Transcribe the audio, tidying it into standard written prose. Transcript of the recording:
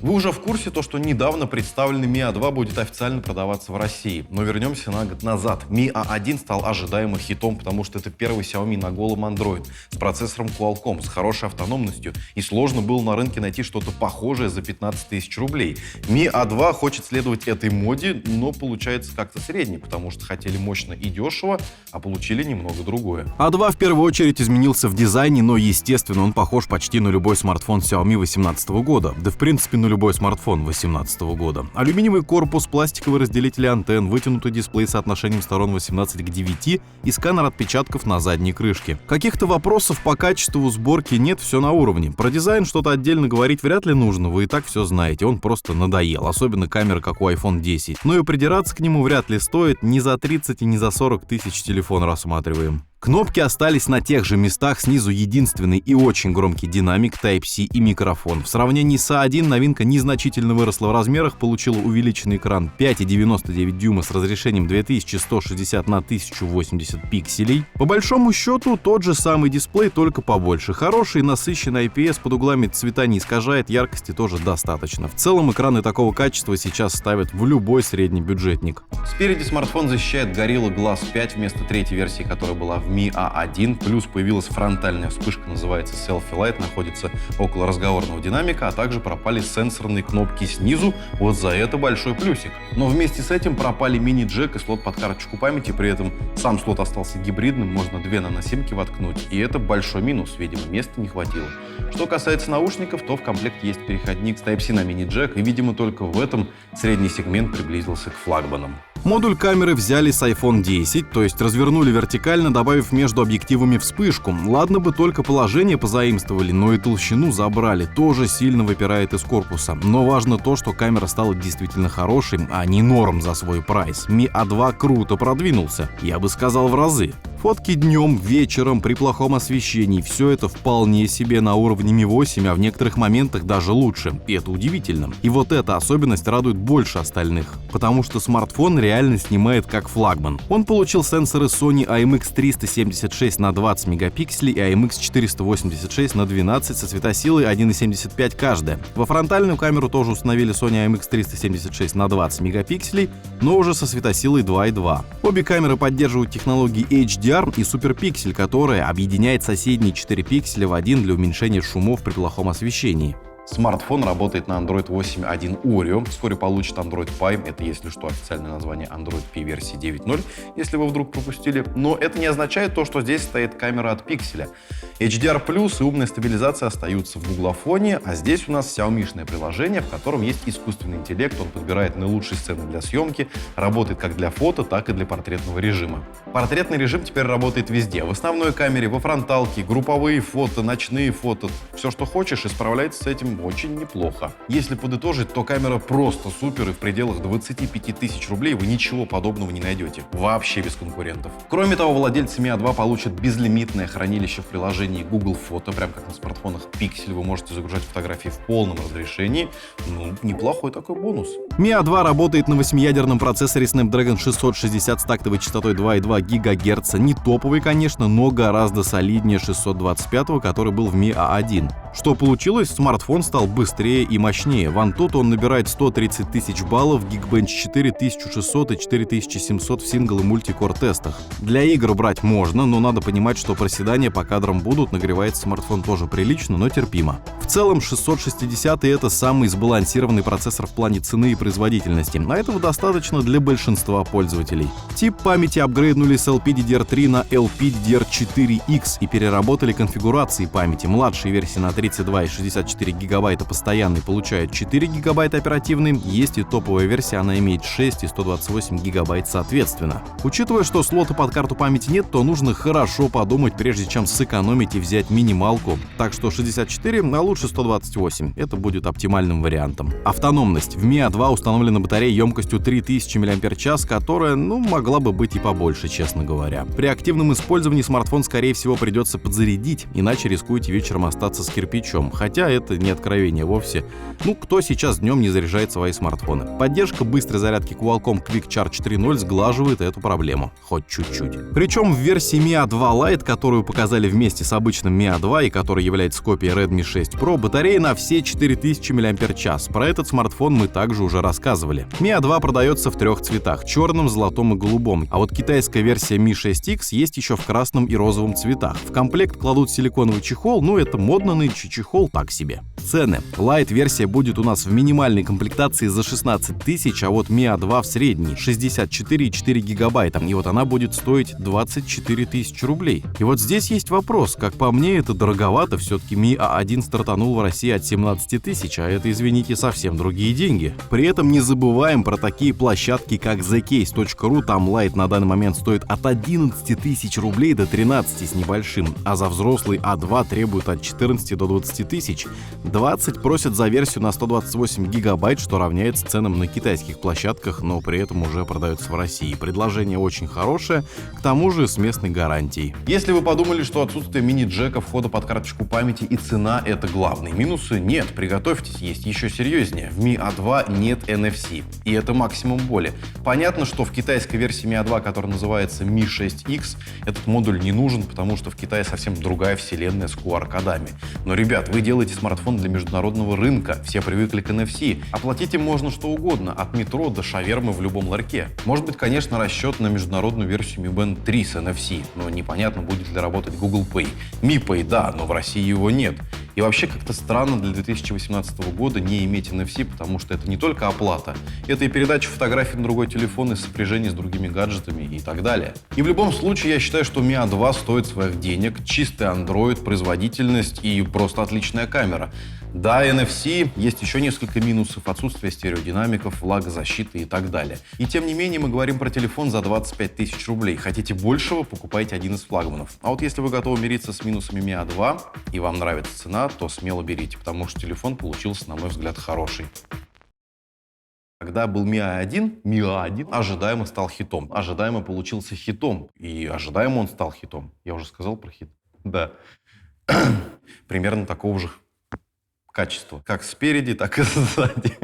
Вы уже в курсе, что недавно представленный Mi A2 будет официально продаваться в России. Но вернемся на год назад. Mi A1 стал ожидаемым хитом, потому что это первый Xiaomi на голом Android с процессором Qualcomm, с хорошей автономностью. И сложно было на рынке найти что-то похожее за 15 тысяч рублей. Mi A2 хочет следовать этой моде, но получается как-то средне, потому что хотели мощно и дешево, а получили немного другое. A2 в первую очередь изменился в дизайне, но, естественно, он похож почти на любой смартфон Xiaomi 2018 года. Да, в принципе, на любой смартфон 2018 года. Алюминиевый корпус, пластиковые разделители антенн, вытянутый дисплей с соотношением сторон 18 к 9 и сканер отпечатков на задней крышке. Каких-то вопросов по качеству сборки нет, все на уровне. Про дизайн что-то отдельно говорить вряд ли нужно, вы и так все знаете, он просто надоел, особенно камера, как у iPhone 10. Но и придираться к нему вряд ли стоит, ни за 30 и ни за 40 тысяч телефон рассматриваем. Кнопки остались на тех же местах, снизу единственный и очень громкий динамик Type-C и микрофон. В сравнении с A1 новинка незначительно выросла в размерах, получила увеличенный экран 5,99 дюйма с разрешением 2160 на 1080 пикселей. По большому счету тот же самый дисплей, только побольше. Хороший, насыщенный IPS под углами цвета не искажает, яркости тоже достаточно. В целом экраны такого качества сейчас ставят в любой средний бюджетник. Спереди смартфон защищает Gorilla Glass 5 вместо третьей версии, которая была в Mi A1, плюс появилась фронтальная вспышка, называется Selfie Light, находится около разговорного динамика, а также пропали сенсорные кнопки снизу, вот за это большой плюсик. Но вместе с этим пропали мини-джек и слот под карточку памяти, при этом сам слот остался гибридным, можно 2 наносимки воткнуть, и это большой минус, видимо, места не хватило. Что касается наушников, то в комплекте есть переходник с Type-C на мини-джек, и, видимо, только в этом средний сегмент приблизился к флагманам. Модуль камеры взяли с iPhone 10, то есть развернули вертикально, добавив между объективами вспышку. Ладно бы только положение позаимствовали, но и толщину забрали, тоже сильно выпирает из корпуса. Но важно то, что камера стала действительно хорошей, а не норм за свой прайс. Mi A2 круто продвинулся, я бы сказал, в разы. Фотки днем, вечером, при плохом освещении, все это вполне себе на уровне Mi 8, а в некоторых моментах даже лучше. И это удивительно. И вот эта особенность радует больше остальных, потому что смартфон реально снимает как флагман. Он получил сенсоры Sony IMX376 на 20 мегапикселей и IMX486 на 12 со светосилой 1,75 каждая. Во фронтальную камеру тоже установили Sony IMX376 на 20 мегапикселей, но уже со светосилой 2,2. Обе камеры поддерживают технологии HDR и суперпиксель, которая объединяет соседние 4 пикселя в один для уменьшения шумов при плохом освещении. Смартфон работает на Android 8.1 Oreo, вскоре получит Android Pie, это, если что, официальное название Android P версии 9.0, если вы вдруг пропустили. Но это не означает то, что здесь стоит камера от пикселя. HDR+, и умная стабилизация остаются в гуглофоне, а здесь у нас Xiaomi-шное приложение, в котором есть искусственный интеллект, он подбирает наилучшие сцены для съемки, работает как для фото, так и для портретного режима. Портретный режим теперь работает везде, в основной камере, во фронталке, групповые фото, ночные фото, все, что хочешь, и справляется с этим очень неплохо. Если подытожить, то камера просто супер, и в пределах 25 тысяч рублей вы ничего подобного не найдете. Вообще без конкурентов. Кроме того, владельцы Mi A2 получат безлимитное хранилище в приложении Google Фото, прям как на смартфонах Pixel. Вы можете загружать фотографии в полном разрешении. Неплохой такой бонус. Mi A2 работает на 8-ядерном процессоре Snapdragon 660 с тактовой частотой 2,2 ГГц. Не топовый, конечно, но гораздо солиднее 625, который был в Mi A1. Что получилось? Смартфон стал быстрее и мощнее. В Antutu он набирает 130 тысяч баллов, Geekbench 4 1600 и 4700 в сингл и мультикор тестах. Для игр брать можно, но надо понимать, что проседания по кадрам будут, нагревается смартфон тоже прилично, но терпимо. В целом 660 это самый сбалансированный процессор в плане цены и производительности, а этого достаточно для большинства пользователей. Тип памяти апгрейднули с LPDDR3 на LPDDR4X и переработали конфигурации памяти. Младшие версии на 32 и 64 гигабайта постоянной получают 4 гигабайта оперативной, есть и топовая версия, она имеет 6 и 128 гигабайт соответственно. Учитывая, что слота под карту памяти нет, то нужно хорошо подумать, прежде чем сэкономить и взять минималку. Так что 64, а лучше 128, это будет оптимальным вариантом. Автономность. В Mi A2 установлена батарея емкостью 3000 мАч, которая, могла бы быть и побольше, честно говоря. При активном использовании смартфон, скорее всего, придется подзарядить, иначе рискуете вечером остаться с кирпичом. Хотя это не откровение вовсе. Кто сейчас днем не заряжает свои смартфоны? Поддержка быстрой зарядки Qualcomm Quick Charge 3.0 сглаживает эту проблему. Хоть чуть-чуть. Причем в версии Mi A2 Lite, которую показали вместе с обычным Mi A2 и которая является копией Redmi 6 Pro, Pro, батарея на все 4000 мАч. Про этот смартфон мы также уже рассказывали. Mi A2 продается в 3 цветах — черном, золотом и голубом. А вот китайская версия Mi 6X есть еще в красном и розовом цветах. В комплект кладут силиконовый чехол, это модно нынче, чехол так себе. Цены. Lite-версия будет у нас в минимальной комплектации за 16 тысяч, а вот Mi A2 в средней 64,4 гигабайта. И вот она будет стоить 24 тысячи рублей. И вот здесь есть вопрос. Как по мне, это дороговато. Все-таки Mi A1 стартанул в России от 17 тысяч, а это, извините, совсем другие деньги. При этом не забываем про такие площадки, как thecase.ru. Там Lite на данный момент стоит от 11 тысяч рублей до 13 с небольшим, а за взрослый A2 требуют от 14 до 20 тысяч. 20 просят за версию на 128 гигабайт, что равняется ценам на китайских площадках, но при этом уже продается в России. Предложение очень хорошее, к тому же с местной гарантией. Если вы подумали, что отсутствие мини-джека, входа под карточку памяти и цена — это главные минусы, нет, приготовьтесь, есть еще серьезнее. В Mi A2 нет NFC, и это максимум боли. Понятно, что в китайской версии Mi A2, которая называется Mi 6X, этот модуль не нужен, потому что в Китае совсем другая вселенная с QR-кодами. Но, ребят, вы делаете смартфон для международного рынка, все привыкли к NFC. Оплатить им можно что угодно, от метро до шавермы в любом ларьке. Может быть, конечно, расчет на международную версию Mi Band 3 с NFC, но непонятно, будет ли работать Google Pay. Mi Pay, да, но в России его нет. И вообще как-то странно для 2018 года не иметь NFC, потому что это не только оплата, это и передача фотографий на другой телефон, и сопряжение с другими гаджетами и так далее. И в любом случае я считаю, что Mi A2 стоит своих денег, чистый Android, производительность и просто отличная камера. Да, NFC, есть еще несколько минусов: отсутствие стереодинамиков, влагозащиты и так далее. И тем не менее мы говорим про телефон за 25 тысяч рублей. Хотите большего — покупайте один из флагманов. А вот если вы готовы мириться с минусами Mi A2 и вам нравится цена, то смело берите, потому что телефон получился, на мой взгляд, хороший. Когда был Mi A1 ожидаемо стал хитом. Ожидаемо получился хитом. И ожидаемо он стал хитом. Я уже сказал про хит? Да. Примерно такого же качества. Как спереди, так и сзади.